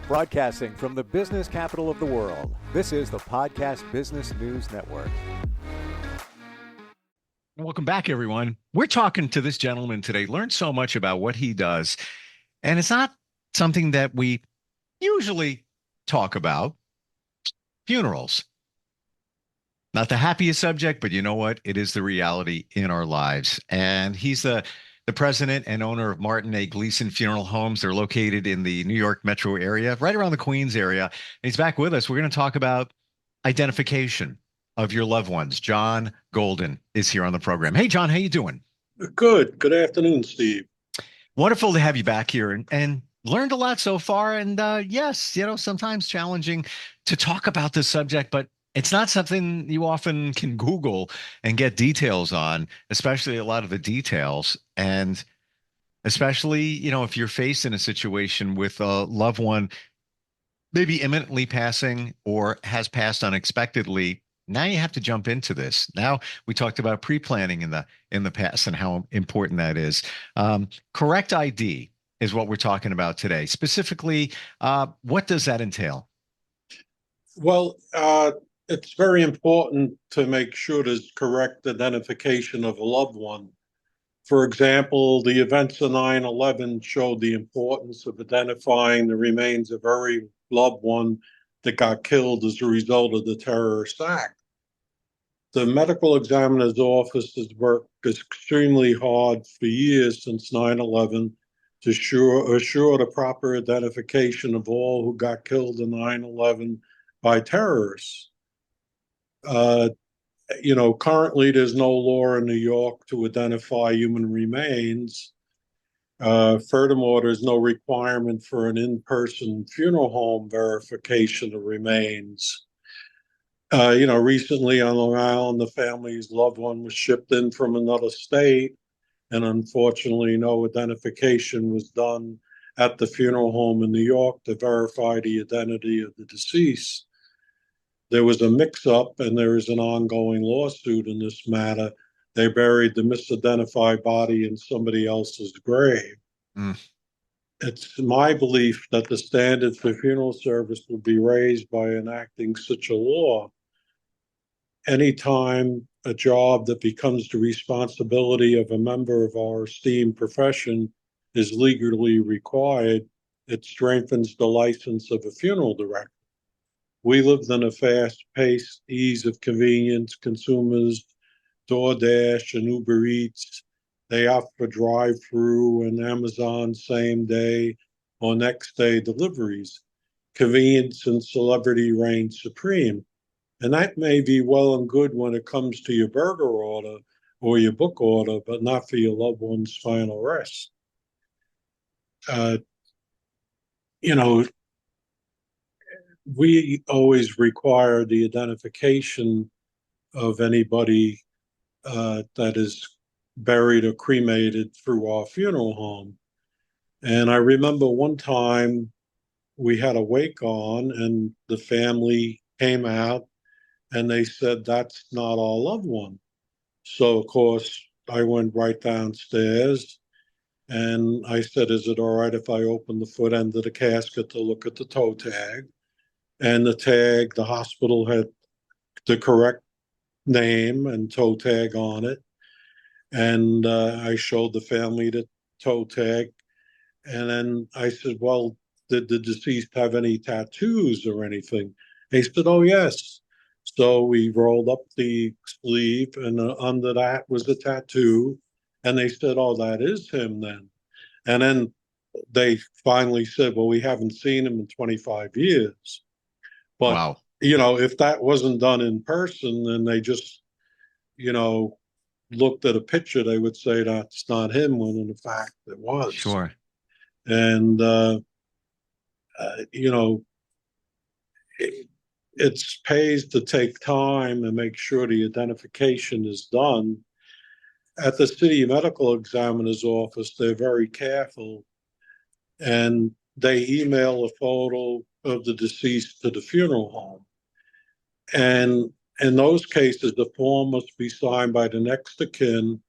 Broadcasting from the business capital of the world, this is the Podcast Business News Network. Welcome back, everyone. We're talking to this gentleman today. Learned so much about what he does. And it's not something that we usually talk about. Funerals. Not the happiest subject, but you know what? It is the reality in our lives. And he's the president and owner of Martin A. Gleason Funeral Homes. They're located in the New York metro area, right around the Queens area. And he's back with us. We're going to talk about identification of your loved ones. John Golden is here on the program. Hey, John, how you doing? Good. Good afternoon, Steve. Wonderful to have you back here and learned a lot so far. And yes, sometimes challenging to talk about this subject, but it's not something you often can Google and get details on, especially a lot of the details. And especially, if you're faced in a situation with a loved one, maybe imminently passing or has passed unexpectedly, now you have to jump into this. Now we talked about pre-planning in the past and how important that is. Correct ID is what we're talking about today. Specifically, what does that entail? Well, it's very important to make sure there's correct identification of a loved one. For example, the events of 9/11 showed the importance of identifying the remains of every loved one that got killed as a result of the terrorist act. The medical examiner's office has worked extremely hard for years since 9/11 to assure the proper identification of all who got killed in 9/11 by terrorists. Currently there's no law in New York to identify human remains. Furthermore, there's no requirement for an in-person funeral home verification of remains. Recently on Long Island, the family's loved one was shipped in from another state, and unfortunately, no identification was done at the funeral home in New York to verify the identity of the deceased. There was a mix-up, and there is an ongoing lawsuit in this matter. They buried the misidentified body in somebody else's grave. It's my belief that the standard for funeral service will be raised by enacting such a law. Anytime a job that becomes the responsibility of a member of our esteemed profession is legally required, it strengthens the license of a funeral director. We lived in a fast-paced, ease of convenience. Consumers, DoorDash and Uber Eats, they opt for drive-through and Amazon same-day or next-day deliveries. Convenience and celebrity reign supreme. And that may be well and good when it comes to your burger order or your book order, but not for your loved one's final rest. We always require the identification of anybody that is buried or cremated through our funeral home. And I remember one time we had a wake on and the family came out and they said, "That's not our loved one." So, of course, I went right downstairs and I said, "Is it all right if I open the foot end of the casket to look at the toe tag?" And the tag, the hospital had the correct name and toe tag on it. And I showed the family the toe tag. And then I said, "Well, did the deceased have any tattoos or anything?" They said, "Oh, yes." So we rolled up the sleeve, and under that was a tattoo. And they said, "Oh, that is him then." And then they finally said, "Well, we haven't seen him in 25 years. But, Wow. If that wasn't done in person, then they just, looked at a picture, they would say that's not him, when in fact it was. Sure. And, it pays to take time and make sure the identification is done. At the city medical examiner's office, they're very careful, and they email a photo of the deceased to the funeral home. And in those cases, the form must be signed by the next of kin,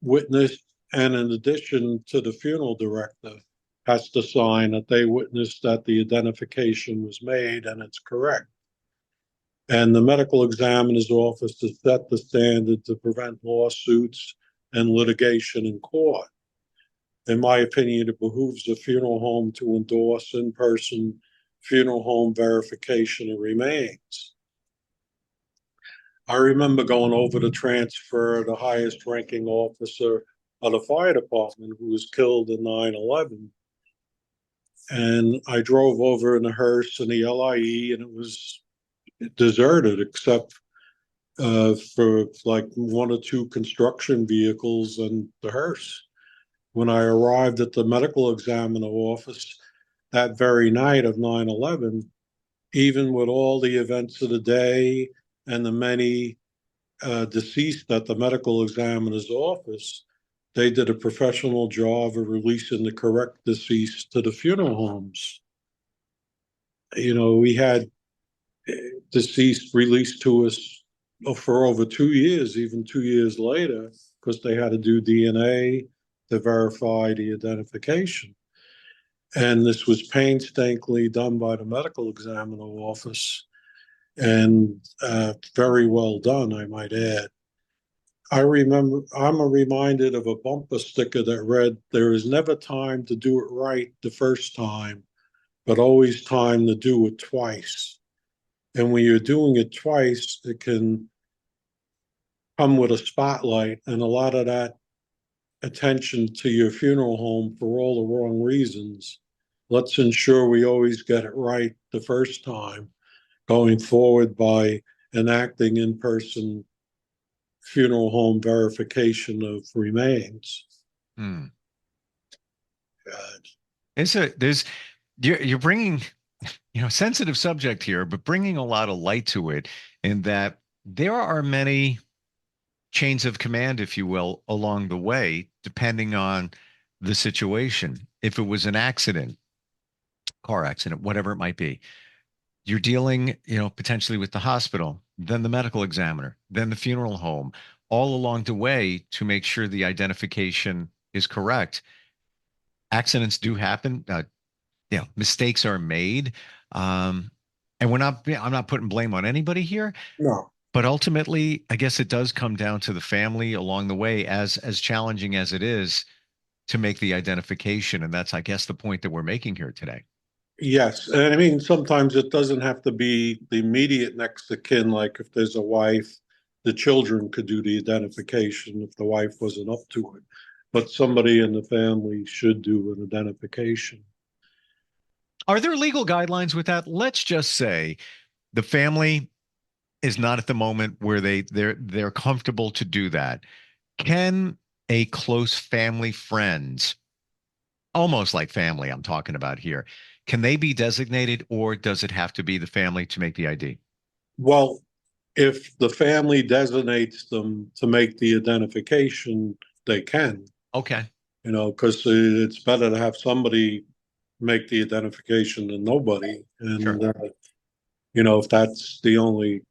witnessed, and in addition to the funeral director. has to sign that they witnessed that the identification was made and it's correct. And the medical examiner's office has set the standard to prevent lawsuits and litigation in court. In my opinion, it behooves the funeral home to endorse in-person funeral home verification of remains. I remember going over to transfer the highest ranking officer of the fire department who was killed in 9/11. And I drove over in the hearse and the LIE, and it was deserted except for like one or two construction vehicles and the hearse. When I arrived at the medical examiner office that very night of 9/11, even with all the events of the day and the many deceased at the medical examiner's office, they did a professional job of releasing the correct deceased to the funeral homes. We had deceased released to us for over 2 years, even 2 years later, because they had to do DNA to verify the identification. And this was painstakingly done by the medical examiner office, and very well done, I might add. I'm reminded of a bumper sticker that read, "There is never time to do it right the first time, but always time to do it twice." And when you're doing it twice, it can come with a spotlight, and a lot of that attention to your funeral home for all the wrong reasons. Let's ensure we always get it right the first time going forward by enacting in-person funeral home verification of remains. Hmm. There's you're bringing, sensitive subject here, but bringing a lot of light to it in that there are many chains of command, if you will, along the way, depending on the situation. If it was an accident, car accident, whatever it might be, you're dealing, potentially with the hospital, then the medical examiner, then the funeral home, all along the way to make sure the identification is correct. Accidents do happen. Mistakes are made. And I'm not putting blame on anybody here, No. but ultimately, I guess it does come down to the family along the way, as challenging as it is to make the identification. And that's, I guess, the point that we're making here today. Yes, and I mean, sometimes it doesn't have to be the immediate next of kin, like if there's a wife, the children could do the identification if the wife wasn't up to it. But somebody in the family should do an identification. Are there legal guidelines with that? Let's just say the family is not at the moment where they're comfortable to do that. Can a close family friend, almost like family I'm talking about here, can they be designated, or does it have to be the family to make the ID? Well, if the family designates them to make the identification, they can, Okay, because it's better to have somebody make the identification than nobody. sure. And, if that's the only,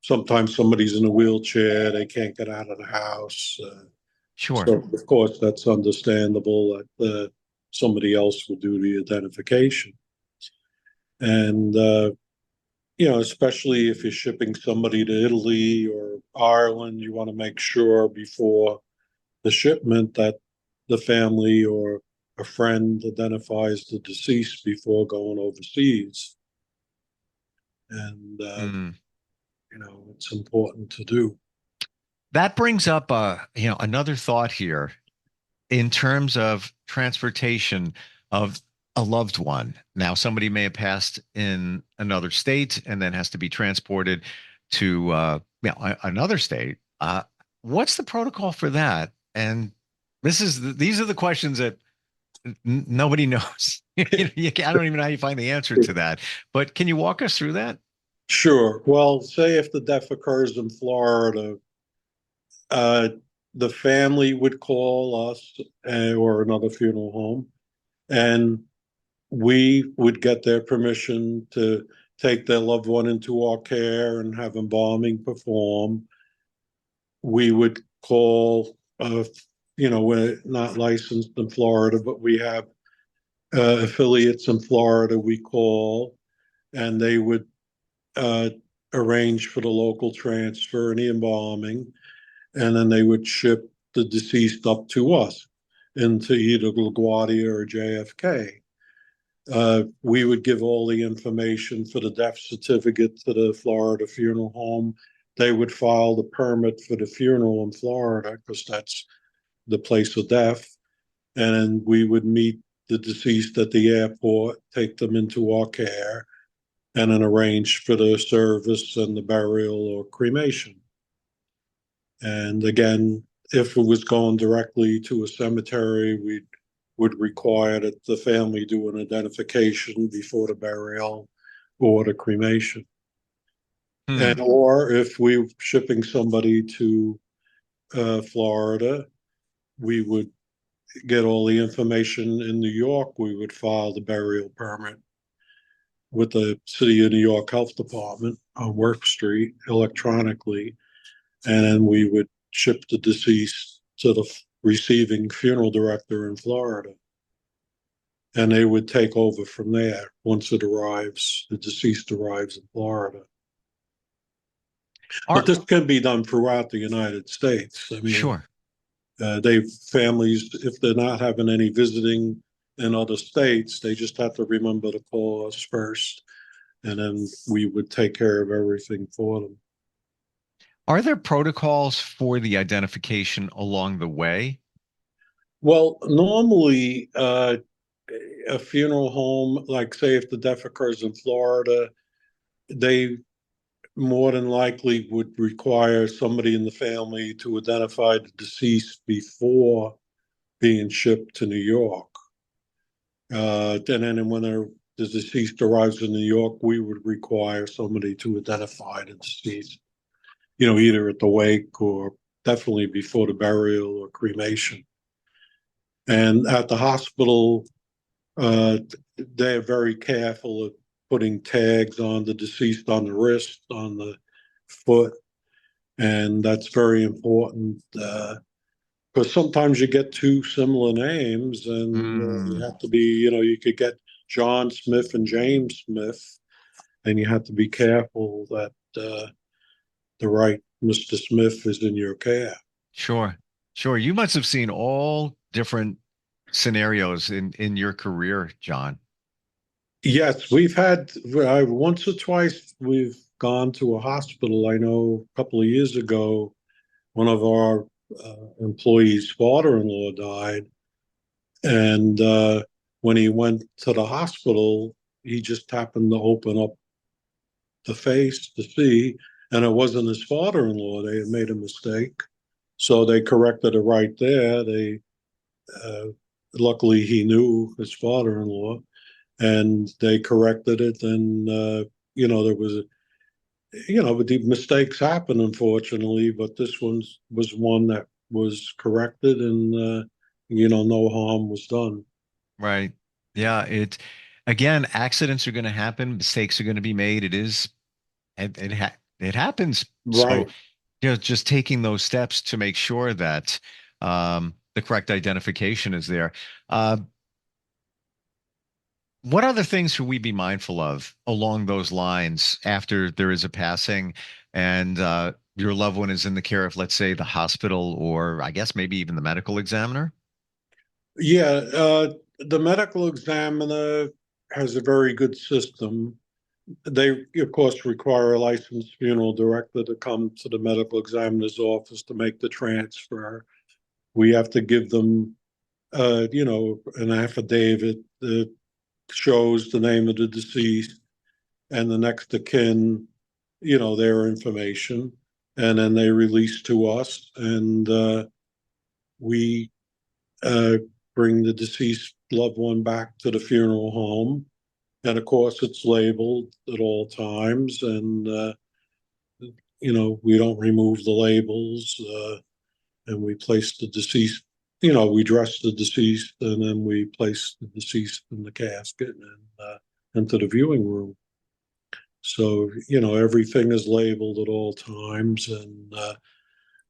sometimes somebody's in a wheelchair, they can't get out of the house. Sure. So, of course, that's understandable that somebody else would do the identification. And, especially if you're shipping somebody to Italy or Ireland, you want to make sure before the shipment that the family or a friend identifies the deceased before going overseas. And, Mm. it's important to do. That brings up another thought here in terms of transportation of a loved one. Now, somebody may have passed in another state and then has to be transported to another state. What's the protocol for that? And these are the questions that nobody knows. I don't even know how you find the answer to that. But can you walk us through that? Sure. Well, say if the death occurs in Florida, uh, the family would call us or another funeral home, and we would get their permission to take their loved one into our care and have embalming performed. We would call, we're not licensed in Florida, but we have affiliates in Florida we call, and they would uh, arrange for the local transfer and the embalming, and then they would ship the deceased up to us into either LaGuardia or JFK. We would give all the information for the death certificate to the Florida funeral home. They would file the permit for the funeral in Florida because that's the place of death. And then we would meet the deceased at the airport, take them into our care, and then arrange for the service and the burial or cremation. And again, if it was going directly to a cemetery, we would require that the family do an identification before the burial or the cremation. Hmm. And or if we were shipping somebody to Florida, we would get all the information in New York. We would file the burial permit with the City of New York Health Department on Work Street electronically, and then we would ship the deceased to the receiving funeral director in Florida. And they would take over from there once it arrives, the deceased arrives in Florida. But Are this can be done throughout the United States. I mean, sure. they families, if they're not having any visiting in other states, they just have to remember to call us first, and then we would take care of everything for them. Are there protocols for the identification along the way? Well, normally, a funeral home, like say if the death occurs in Florida, they more than likely would require somebody in the family to identify the deceased before being shipped to New York. And then when the deceased arrives in New York, we would require somebody to identify the deceased, either at the wake or definitely before the burial or cremation. And at the hospital, they're very careful of putting tags on the deceased on the wrist, on the foot, and that's very important because sometimes you get two similar names, and you Mm, have to be, you could get John Smith and James Smith, and you have to be careful that the right Mr. Smith is in your care. sure. Sure. You must have seen all different scenarios in your career, John. Yes, once or twice we've gone to a hospital. I know a couple of years ago, one of our employees' father-in-law died, and when he went to the hospital, he just happened to open up the face to see, and it wasn't his father-in-law. They had made a mistake, so they corrected it right there. They uh, luckily he knew his father-in-law, and they corrected it, and there was but the mistakes happen, unfortunately. But this one was one that was corrected, and no harm was done. Right. Yeah. Again, accidents are going to happen. Mistakes are going to be made. It happens. So, Right. just taking those steps to make sure that the correct identification is there. Uh, what other things should we be mindful of along those lines after there is a passing and your loved one is in the care of, let's say, the hospital or I guess maybe even the medical examiner? Yeah. The medical examiner has a very good system. They, of course, require a licensed funeral director to come to the medical examiner's office to make the transfer. We have to give them, an affidavit that shows the name of the deceased and the next of kin, their information, and then they release to us, and we uh, bring the deceased loved one back to the funeral home. And of course, it's labeled at all times, and we don't remove the labels, and we place the deceased. We dress the deceased, and then we place the deceased in the casket and into the viewing room. So everything is labeled at all times, and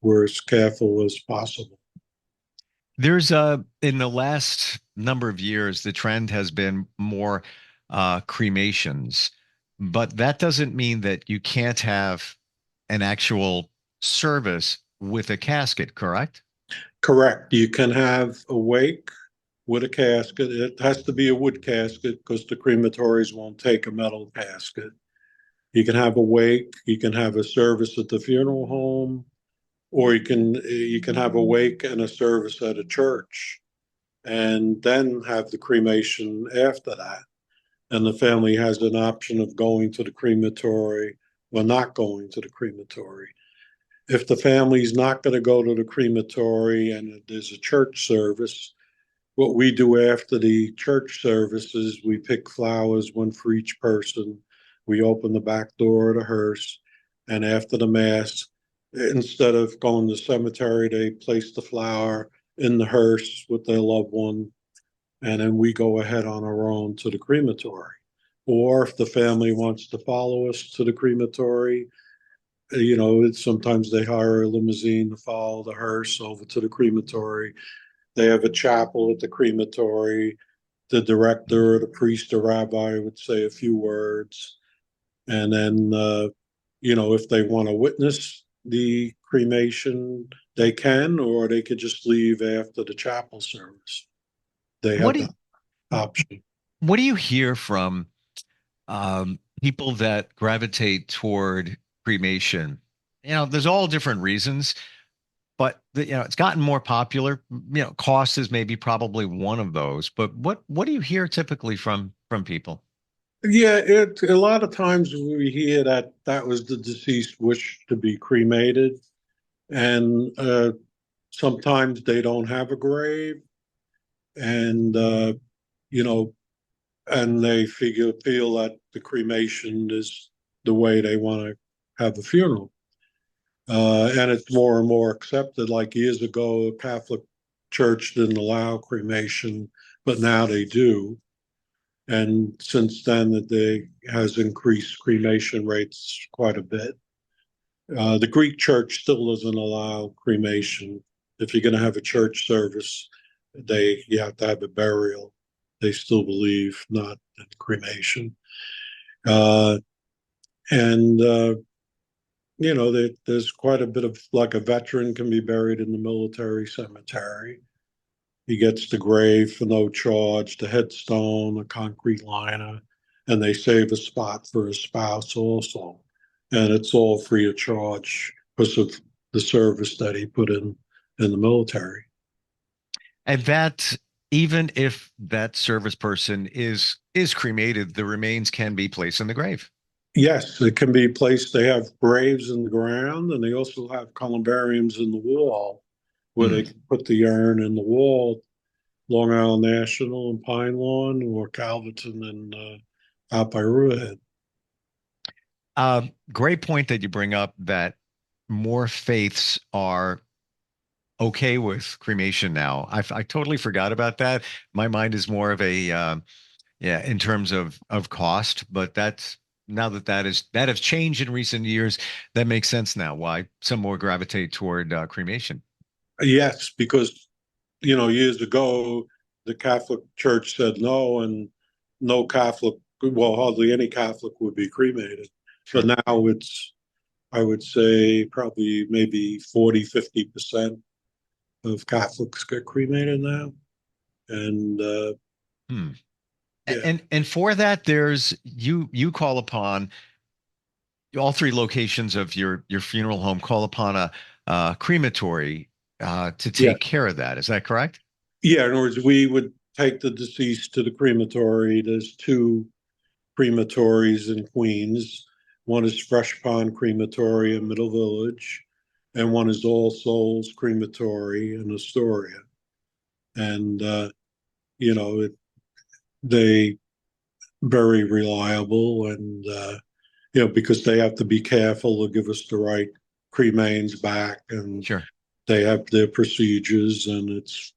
we're as careful as possible. There's in the last number of years, the trend has been more cremations, but that doesn't mean that you can't have an actual service with a casket, correct? Correct. You can have a wake with a casket. It has to be a wood casket because the crematories won't take a metal casket. You can have a wake, you can have a service at the funeral home, or you can have a wake and a service at a church, and then have the cremation after that. And the family has an option of going to the crematory or not going to the crematory. If the family's not going to go to the crematory and there's a church service, what we do after the church service is we pick flowers, one for each person. We open the back door of the hearse, and after the mass, instead of going to the cemetery, they place the flower in the hearse with their loved one, and then we go ahead on our own to the crematory. Or if the family wants to follow us to the crematory, sometimes they hire a limousine to follow the hearse over to the crematory. They have a chapel at the crematory. The director or the priest or rabbi would say a few words. And then, if they want to witness the cremation, they can, or they could just leave after the chapel service. They What have do the option. what do you hear from people that gravitate toward cremation? There's all different reasons, but it's gotten more popular. Cost is maybe probably one of those. But what do you hear typically from people? Yeah, a lot of times we hear that that was the deceased wish to be cremated, and sometimes they don't have a grave, and you know, and they feel that the cremation is the way they want to have a funeral. And it's more and more accepted. Like years ago, a Catholic church didn't allow cremation, but now they do. And since then, it has increased cremation rates quite a bit. The Greek church still doesn't allow cremation. If you're going to have a church service, you have to have a burial. They still believe not in cremation. Uh, and there's quite a bit of, like, a veteran can be buried in the military cemetery. He gets the grave for no charge, the headstone, a concrete liner, and they save a spot for his spouse also. And it's all free of charge because of the service that he put in the military. And that even if that service person is cremated, the remains can be placed in the grave. Yes, it can be placed. They have graves in the ground, and they also have columbariums in the wall where they Hmm. can put the urn in the wall. Long Island National and Pine Lawn, or Calverton and out by Riverhead. Great point that you bring up that more faiths are okay with cremation now. I totally forgot about that. My mind is more of a yeah, in terms of cost, but that's now that has changed in recent years. That makes sense now. Why some more gravitate toward cremation. Yes, because years ago the Catholic Church said no, and no Catholic, well, hardly any Catholic would be cremated. But Sure. now it's, I would say, probably maybe 40-50% of Catholics get cremated now. And Hmm. yeah, And for that, there's you call upon all three locations of your funeral home call upon a crematory to yeah, take care of that. Is that correct? yeah. In other words, we would take the deceased to the crematory. There's two crematories in Queens. One is Fresh Pond Crematory in Middle Village, and one is All Souls Crematory in Astoria. And they very reliable, and because they have to be careful to give us the right cremains back, and Sure. they have their procedures, and it's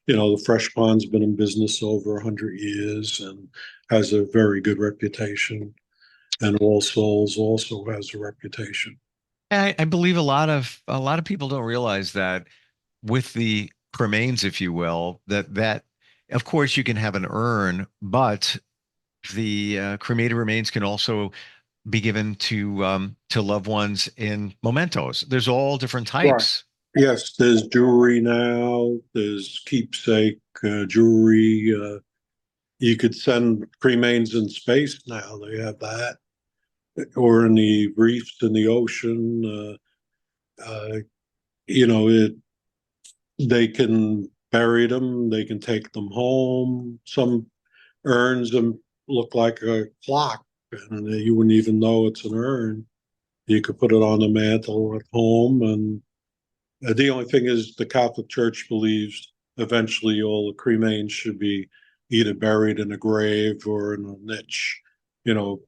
the Fresh Pond's been in business over 100 years and has a very good reputation. And All Souls also has a reputation. And I believe a lot of people don't realize that with the cremains, if you will, that of course you can have an urn, but the cremated remains can also be given to loved ones in mementos. There's all different Right. types. Yes, there's jewelry now. There's keepsake jewelry. You could send cremains in space now. They have that, or in the reefs in the ocean. You know, they can bury them. They can take them home. Some urns them look like a clock, and you wouldn't even know it's an urn. You could put it on the mantle at home, and the only thing is the Catholic Church believes eventually all the cremains should be either buried in a grave or in a niche, you know,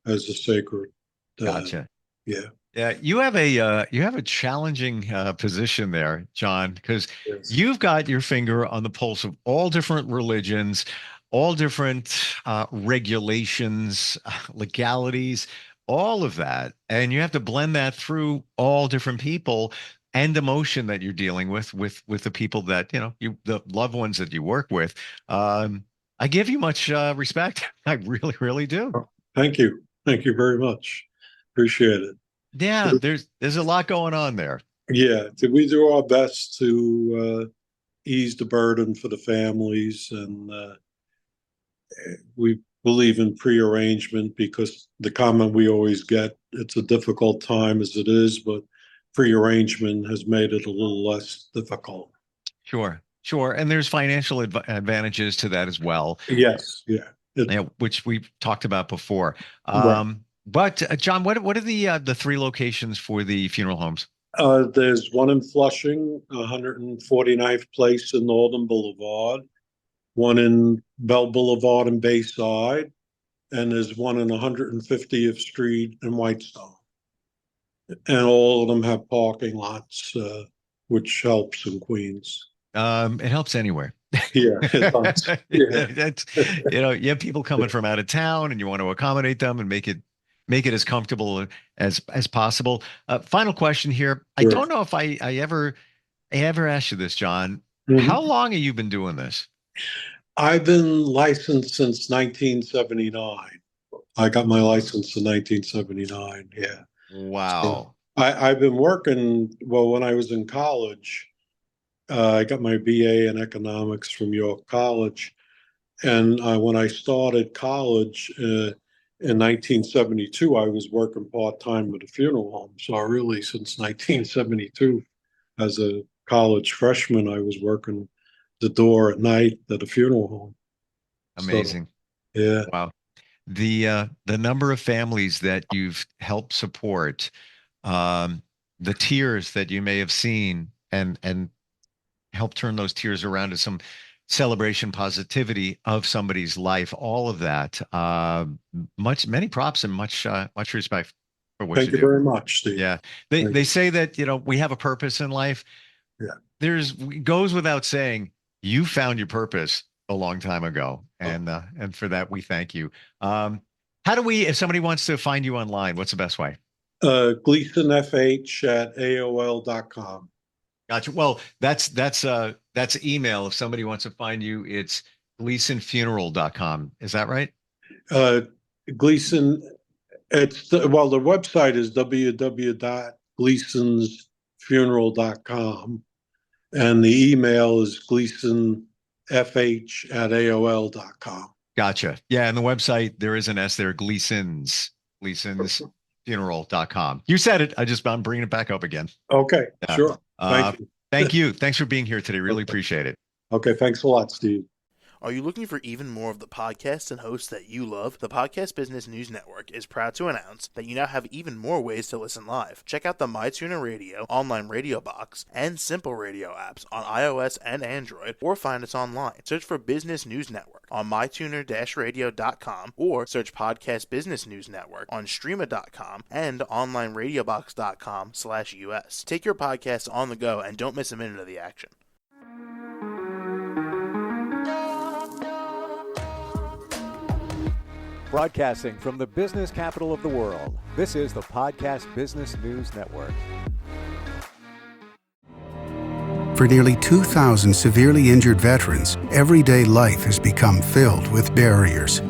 as a sacred. Gotcha. Yeah. Yeah, you have a challenging position there, John, because Yes. you've got your finger on the pulse of all different religions, all different regulations, legalities, all of that, and you have to blend that through all different people and emotion that you're dealing with the people that the loved ones that you work with. I give you much respect. I really, really do. Thank you. Thank you very much. Appreciate it. Yeah, there's a lot going on there. Yeah, we do our best to ease the burden for the families, and we believe in prearrangement because the comment we always get, it's a difficult time as it is, but prearrangement has made it a little less difficult. Sure, sure. And there's financial advantages to that as well, Yes, yeah. which we've talked about before. Right. But John, what are the three locations for the funeral homes? There's one in Flushing, 149th Place in Northern Boulevard, one in Bell Boulevard in Bayside, and there's one in 150th Street in Whitestone. And all of them have parking lots, which helps in Queens. It helps anywhere. Yeah, it does. Yeah. That's, you have people coming from out of town, and you want to accommodate them and make it as comfortable as possible. Final question here. I Sure. don't know if I ever asked you this, John. Mhm. How long have you been doing this? I've been licensed since 1979. I got my license in 1979. Yeah. Wow. I've been working, well, when I was in college, I got my BA in economics from York College. And when I started college in 1972, I was working part-time with a funeral home. So I really, since 1972, as a college freshman, I was working the door at night at a funeral home. Amazing. So, yeah. Wow. The number of families that you've helped support, the tears that you may have seen and help turn those tears around to some celebration positivity of somebody's life, all of that. Many props and much respect for what Thank you do. very much, Steve. Yeah. Thank They you. say that, we have a purpose in life. Yeah. It goes without saying, you found your purpose a long time ago. And for that, we thank you. If somebody wants to find you online, what's the best way? Gleason FH at AOL.com. Gotcha. Well, that's email. If somebody wants to find you, it's gleasonfuneral.com. Is that right? Gleason, the website is www.gleasonsfuneral.com, and the email is gleasonfh@aol.com. Gotcha. Yeah, and the website, there is an S there, gleasonsfuneral.com. You said it. I'm bringing it back up again. Okay, sure. Thank you. Thank you. Thanks for being here today. Really appreciate it. Okay, thanks a lot, Steve. Are you looking for even more of the podcasts and hosts that you love? The Podcast Business News Network is proud to announce that you now have even more ways to listen live. Check out the MyTuner Radio, online radio box, and Simple Radio apps on iOS and Android, or find us online. Search for Business News Network on mytuner-radio.com, or search Podcast Business News Network on streama.com and onlineradiobox.com/US. Take your podcast on the go and don't miss a minute of the action. Broadcasting from the business capital of the world, this is the Podcast Business News Network. For nearly 2,000 severely injured veterans, everyday life has become filled with barriers.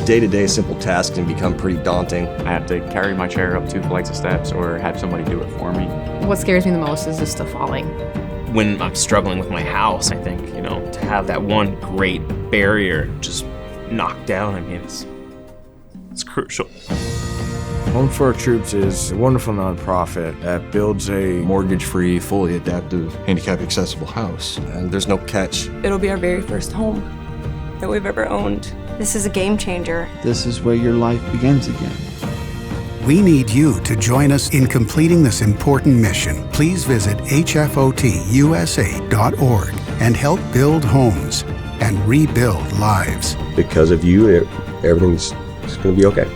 Day-to-day simple tasks can become pretty daunting. I have to carry my chair up 2 flights of steps or have somebody do it for me. What scares me the most is just the falling. When I'm struggling with my house, I think, to have that one great barrier just knocked down, I mean, it's crucial. Home for Our Troops is a wonderful nonprofit that builds a Mortgage-free, fully adaptive, handicap-accessible house. And there's no catch. It'll be our very first home that we've ever owned. This is a game changer. This is where your life begins again. We need you to join us in completing this important mission. Please visit hfotusa.org and help build homes and rebuild lives. Because of you, everything's going to be okay.